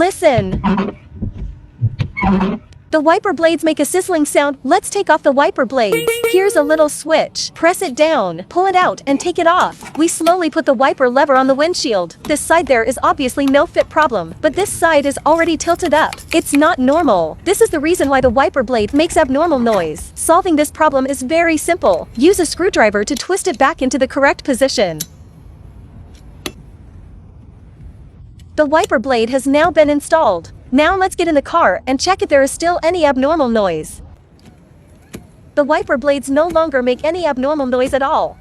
Listen. The wiper blades make a sizzling sound. Let's take off the wiper blades. Here's a little switch. Press it down, pull it out, and take it off. We slowly put the wiper lever on the windshield. This side there is obviously no fit problem, but this side is already tilted up. It's not normal. This is the reason why the wiper blade makes abnormal noise. Solving this problem is very simple. Use a screwdriver to twist it back into the correct position. The wiper blade has now been installed. Now let's get in the car and check if there is still any abnormal noise. The wiper blades no longer make any abnormal noise at all.